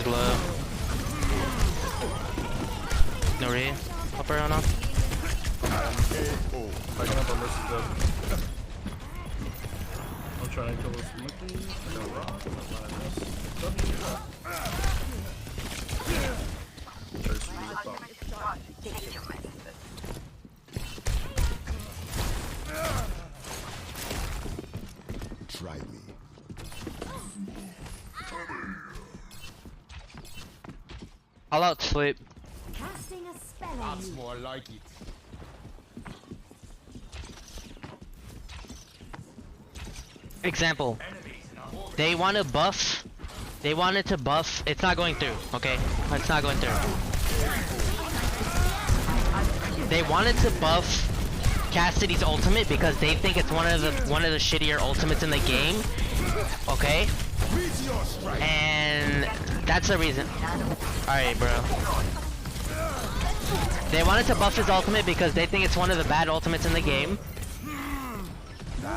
He's low. No re. Upper on off. Oh, I can have a mercy dead. I'm trying to kill this monkey. I got a rock. Try me. I'll out sleep. Casting a spell on That's you. more like it. Example. They want to buff. They wanted to buff. It's not going through. Okay, it's not going through. They wanted to buff Cassidy's ultimate because they think it's one of the shittier ultimates in the game. Okay, and that's the reason. All right, bro. They wanted to buff his ultimate because they think it's one of the bad ultimates in the game.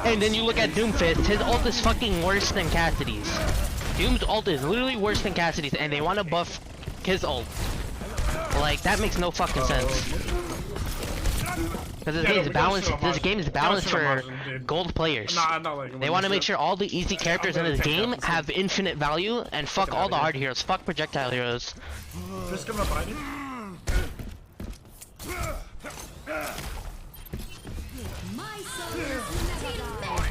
And then you look at Doomfist, his ult is fucking worse than Cassidy's. Doom's ult is literally worse than Cassidy's, and they want to buff his ult. Like, that makes no fucking sense. Because this game is balanced for gold players. They want to make sure all the easy characters in this game have infinite value, and fuck all the hard heroes. Fuck projectile heroes. Just coming up behind you. My soul is never die.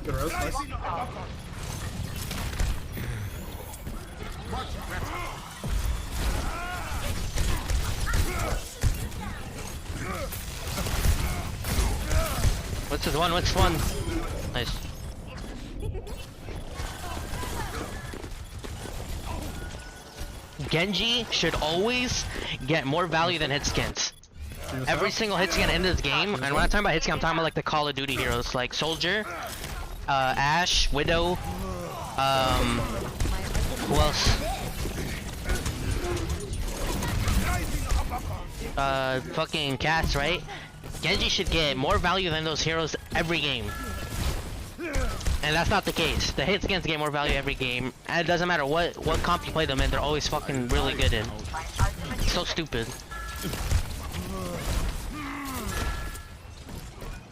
Good roast, nice. What's his one? What's one? Nice. Genji should always get more value than hit skins. Every single hit skin in this game, and when I'm talking about hit skin, I'm talking about like the Call of Duty heroes, like Soldier, Ashe, Widow, who else? Fucking Cass, right? Genji should get more value than those heroes every game. And that's not the case. The hit skins get more value every game, and it doesn't matter what comp you play them in, they're always fucking really good in. So stupid.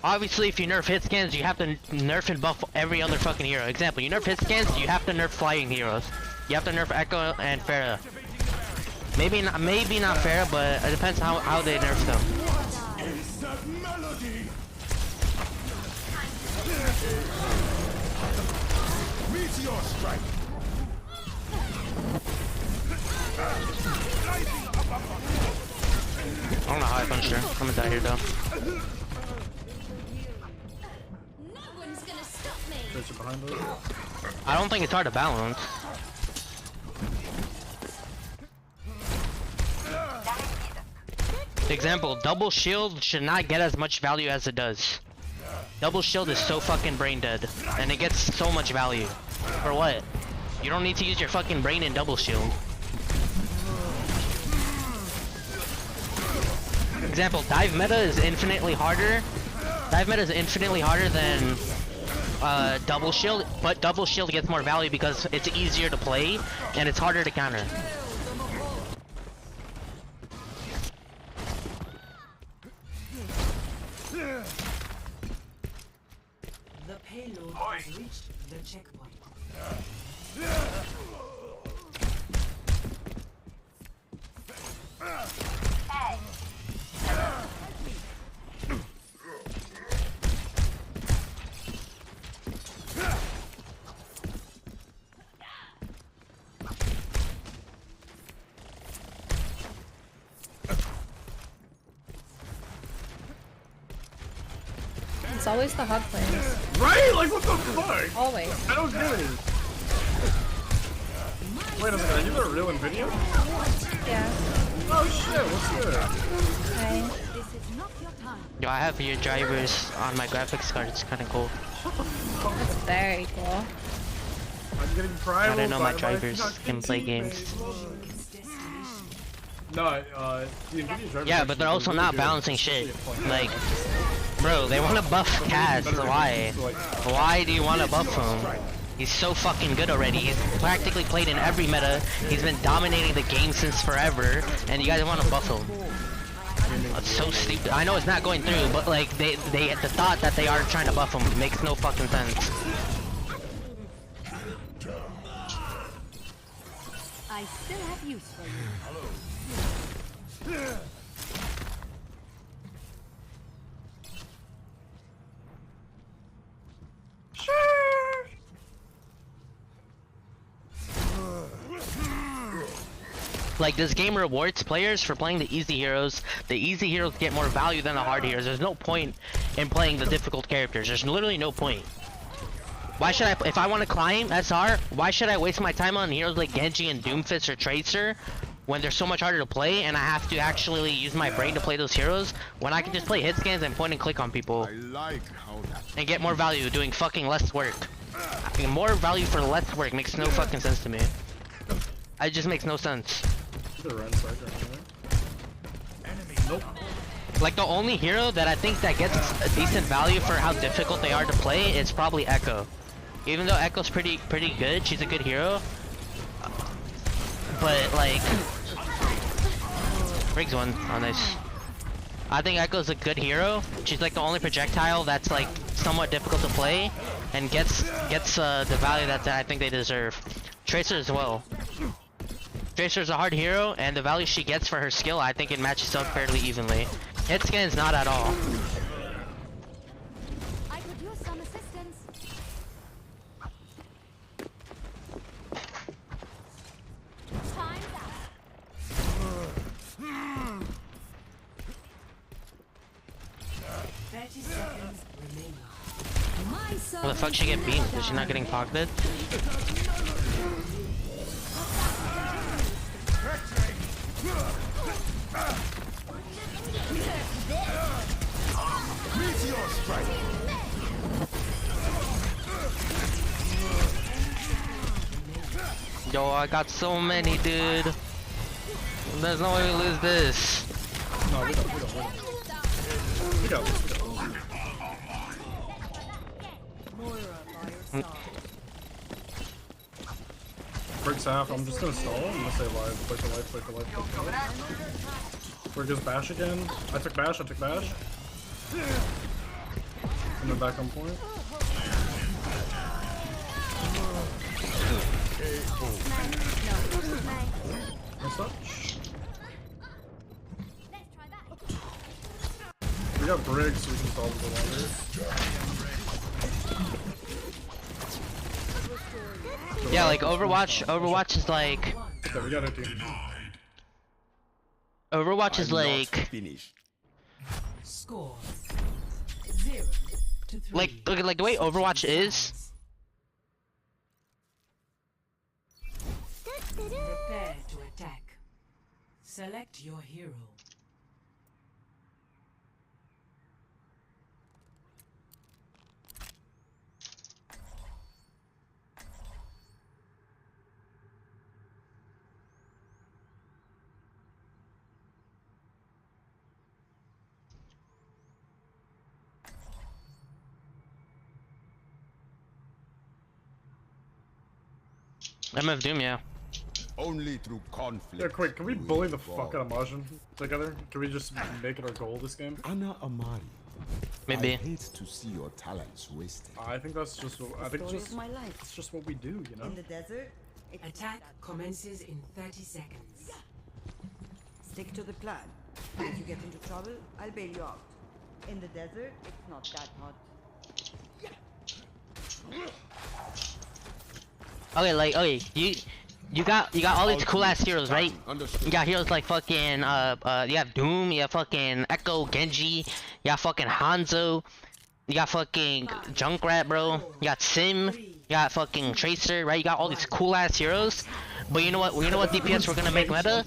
Obviously, if you nerf hit skins, you have to nerf and buff every other fucking hero. Example, you nerf hit skins, you have to nerf flying heroes. You have to nerf Echo and Pharah. Maybe not Pharah, but it depends how they nerf them. Meteor strike. I don't know how I punched her. I'm gonna die here though. No one's gonna stop me. There's you behind us. I don't think it's hard to balance. Example, double shield should not get as much value as it does. Double shield is so fucking brain dead, and it gets so much value. For what? You don't need to use your fucking brain in double shield. Example, dive meta is infinitely harder. Dive meta is infinitely harder than double shield, but double shield gets more value because it's easier to play and it's harder to counter. The payload has reached the checkpoint. It's always the hug plays. Right? Like, what the fuck? Always. I don't get it. Wait a second, are you the real video? Yeah. Oh shit, what's good? Hi. This is not your time. Yo, I have your drivers on my graphics card. It's kind of cool. That's very cool. I'm getting private. I didn't know my drivers can play games. No, the Nvidia drivers Yeah, but they're also really not good, balancing shit. especially at Like, bro, they want to buff Kaz. Why? Why do you want to buff him? He's so fucking good already. He's practically played in every meta. He's been dominating the game since forever, and you guys want to buff him. That's so stupid. I know it's not going through, but like the thought that they are trying to buff him makes no fucking sense. I still have use for you. Like, this game rewards players for playing the easy heroes. The easy heroes get more value than the hard heroes. There's no point in playing the difficult characters. There's literally no point. Why should I, if I want to climb SR, why should I waste my time on heroes like Genji and Doomfist or Tracer when they're so much harder to play and I have to actually use my brain to play those heroes when I can just play hit scans and point and click on people I like how that and get more value doing fucking less work. I mean, more value for less work makes no fucking sense to me. It just makes no sense. Nope. Like, the only hero that I think that gets a decent value for how difficult they are to play is probably Echo. Even though Echo's pretty good, she's a good hero. But like, Briggs one. Oh, nice. I think Echo's a good hero. She's like the only projectile that's like somewhat difficult to play and gets the value that I think they deserve. Tracer as well. Tracer's a hard hero, and the value she gets for her skill, I think it matches up fairly evenly. Hit scan's not at all. I could use some assistance. Time's up. 30 seconds remaining. My soul. What the fuck she get beamed? Is she not getting pocketed? meteor strike. Yo, I got so many, dude. There's no way we lose this. No, we don't. We got this. Breaks half. I'm just gonna stall. I'm gonna stay alive. Play for life. Play for life. Play for life. Where goes Bash again? I took Bash. And then back on point. What's up? Let's try that. We got Briggs, so we can stall a little longer. Yeah, like Overwatch is like, Okay, we got a team. Overwatch is like, Finish. Score 0 to 3. like the way Overwatch is. Prepare to attack. Select your hero. MF Doom, yeah. Only through conflict. Yeah, quick, can we bully the will fuck out of Majin together? Can we just make it our goal this game? Anna Amari. Maybe. I hate to see your talents wasted. I think that's just what, I think Story it's of my life. just what we do, you know? In the desert, Attack commences in 30 seconds. stick to the plan. If you get into trouble, I'll bail you out. In the desert, it's not that hot. Okay, like, okay, you got all these cool ass heroes, right? Understood. You got heroes like fucking you have Doom, you have fucking Echo, Genji, you got fucking Hanzo, you got fucking Junkrat, bro. You got Sim, you got fucking Tracer, right? You got all these cool ass heroes. But you know what? You know what DPS we're gonna make meta?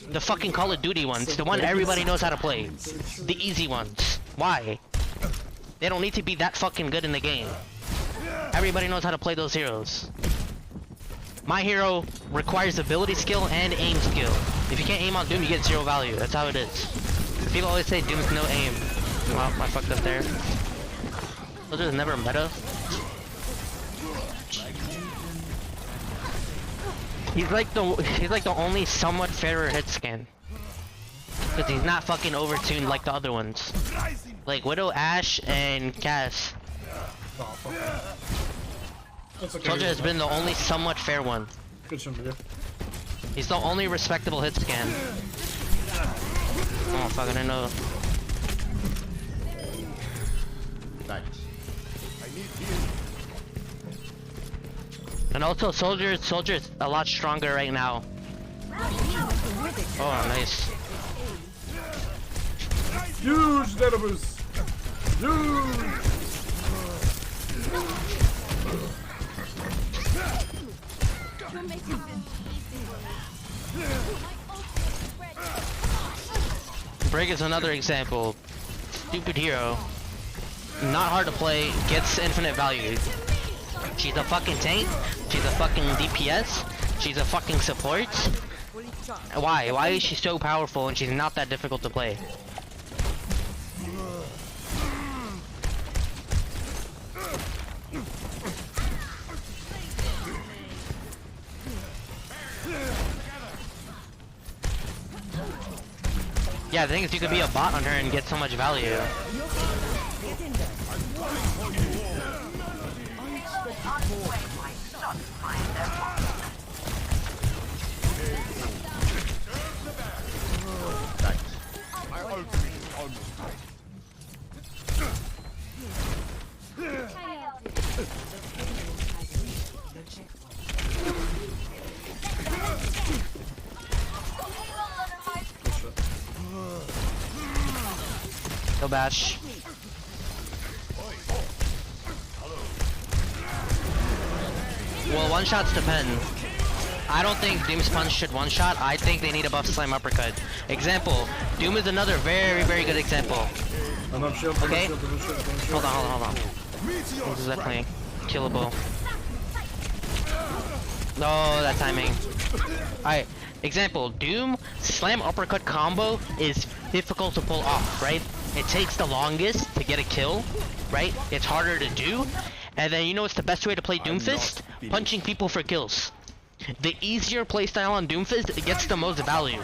The fucking Call of Duty ones, the one everybody knows how to play, the easy ones. Why? They don't need to be that fucking good in the game. Everybody knows how to play those heroes. My hero requires ability skill and aim skill. If you can't aim on Doom, you get 0 value. That's how it is. People always say Doom's no aim. Well, I fucked up there. Those are never meta. He's like the only somewhat fairer hit scan. Cause he's not fucking overtuned like the other ones. Like Widow, Ashe, and Cass. Oh, fuck. That's okay. Soldier has been the only somewhat fair one. Good shit, dude. He's the only respectable hit scan. Oh fuck, I didn't know. Thanks. And also Soldier's a lot stronger right now. Oh nice. Huge databoost! Huge! Brig is another example. Stupid hero. Not hard to play, gets infinite value. She's a fucking tank, she's a fucking DPS, she's a fucking support. Why? Why is she so powerful and she's not that difficult to play? Yeah, the thing is you could be a bot on her and get so much value. Go bash. Well, one-shots depend. I don't think Doom's punch should one-shot. I think they need a buff slam uppercut. Example, Doom is another very, very good example. Okay? Hold on. What is that playing? Killable. No, that timing. Alright, example, Doom slam uppercut combo is difficult to pull off, right? It takes the longest to get a kill, right? It's harder to do. And then you know what's the best way to play Doomfist? Punching people for kills. The easier playstyle on Doomfist, it gets the most value.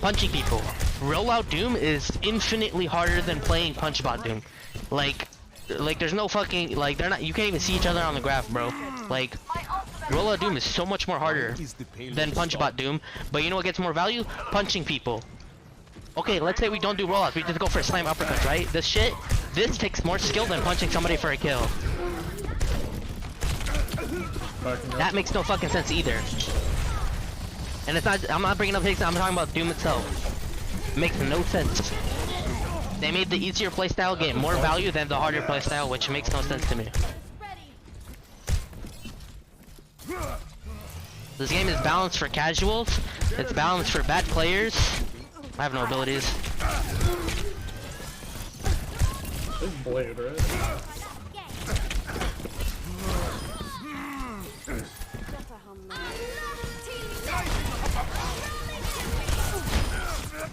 Punching people. Rollout Doom is infinitely harder than playing Punchbot Doom. Like there's no fucking, like, they're not, you can't even see each other on the graph, bro. Like, Rollout Doom is so much more harder than Punchbot Doom, but you know what gets more value? Punching people. Okay, let's say we don't do rollouts, we just go for a slam uppercut, right? This takes more skill than punching somebody for a kill. That makes no fucking sense either. And it's not, I'm not bringing up hits, I'm talking about Doom itself. It makes no sense. They made the easier playstyle get more value than the harder playstyle, which makes no sense to me. This game is balanced for casuals, it's balanced for bad players. I have no abilities. This blade, right?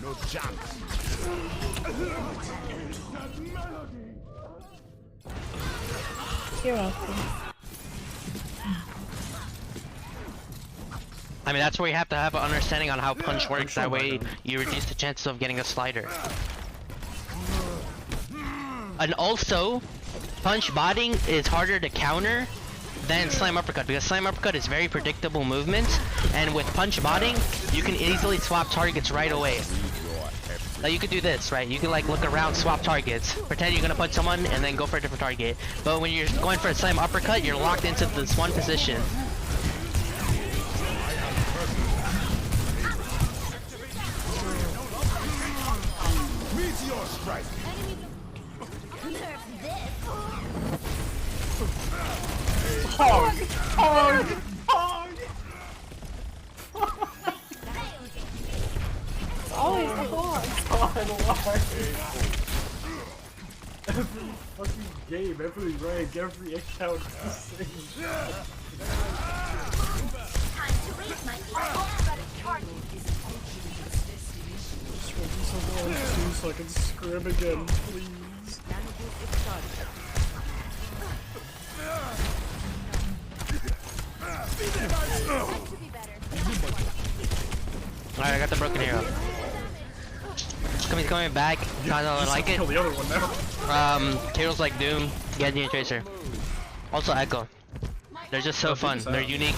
No chance. You're welcome. I mean, that's where you have to have an understanding on how punch works. That way, you reduce the chances of getting a slider. And also, punch botting is harder to counter than slam uppercut, because slam uppercut is very predictable movement, and with punch botting, you can easily swap targets right away. Like, you could do this, right? You can like look around, swap targets, pretend you're gonna punch someone, and then go for a different target. But when you're going for a slam uppercut, you're locked into this one position. Meteor strike. It's always the hog. Every fucking game, every rank, every account is the same. Time to raise my so I can scrim again, please. Nano boost is started. Alright, I got the broken hero. He's coming back. I don't like it. Kill the other one now. Heroes like Doom, Genji, and Tracer. Also Echo. They're just so fun. They're unique.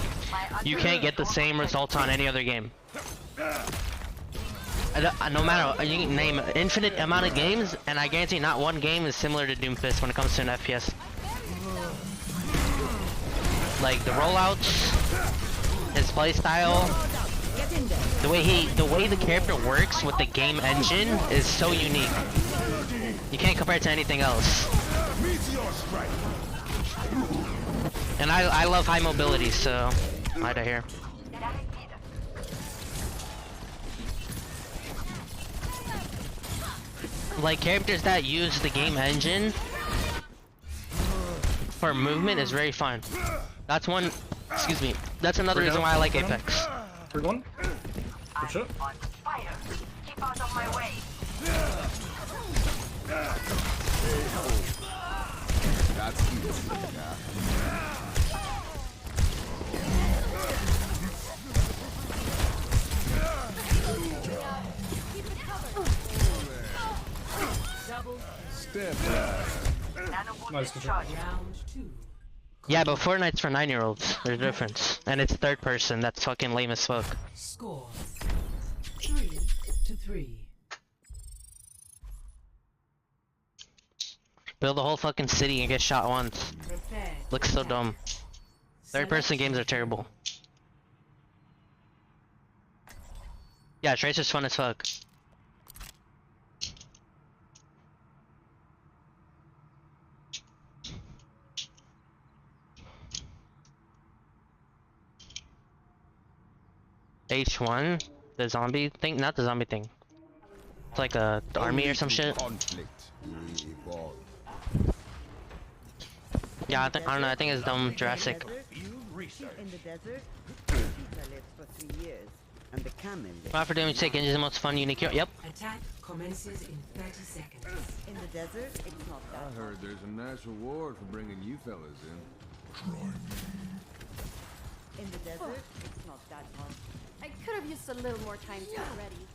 You can't get the same results on any other game. No matter, you can name an infinite amount of games, and I guarantee not one game is similar to Doomfist when it comes to an FPS. Like the rollouts, his playstyle, the way the character works with the game engine is so unique. You can't compare it to anything else. And I love high mobility, so right here. Like characters that use the game engine for movement is very fun. That's one. Excuse me. That's another reason why I like Apex. Third one. Good shot. Keep out of my way. That's easy. Yeah. Step back. Nice, good shot. Round 2. Yeah, but Fortnite's for 9-year-olds. There's a difference, and it's third person. That's fucking lame as fuck. Score 3-3. Build a whole fucking city and get shot once. Prepare. Looks so dumb. Third person games are terrible. Yeah, Tracer's fun as fuck. H1, the zombie thing, not the zombie thing. It's like a army or some shit. Conflict. We evolve. Yeah, I don't know. I think it's dumb Jurassic. In the desert, Peter lives for 3 years, and the camel lives. Not for doing take Genji's the most fun, unique hero. Yep. Attack commences in 30 seconds. In the desert, it's not I that. heard there's a nice reward for bringing you fellas in. In the desert, it's not that hard. I could have used a little more time to get ready.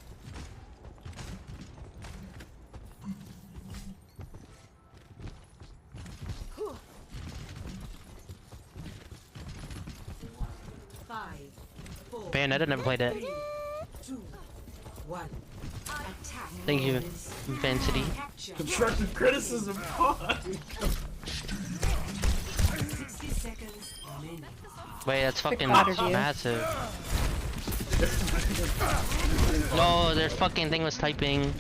Bayonetta never played it. 2, 1. Attack. Thank you, Vancity. Constructive criticism. 60 seconds remaining. Wait, that's fucking spotted you. massive. No, their fucking thing was typing.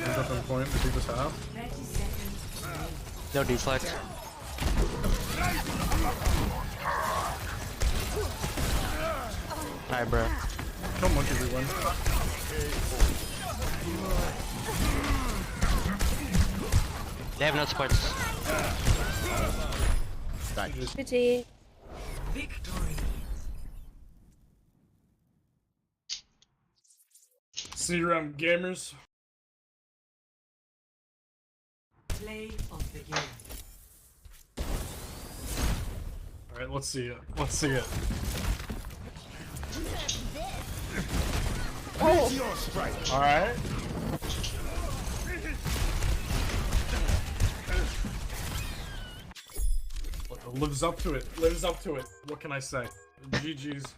Up on point to take this half. 30 seconds remaining. No deflect. Alright, bro. Don't munch everyone. They have no supports. Pretty. Victory. See you around, gamers. Play of the game. Alright, let's see it. Let's see it. Alright. Lives up to it. Lives up to it. What can I say? GG's.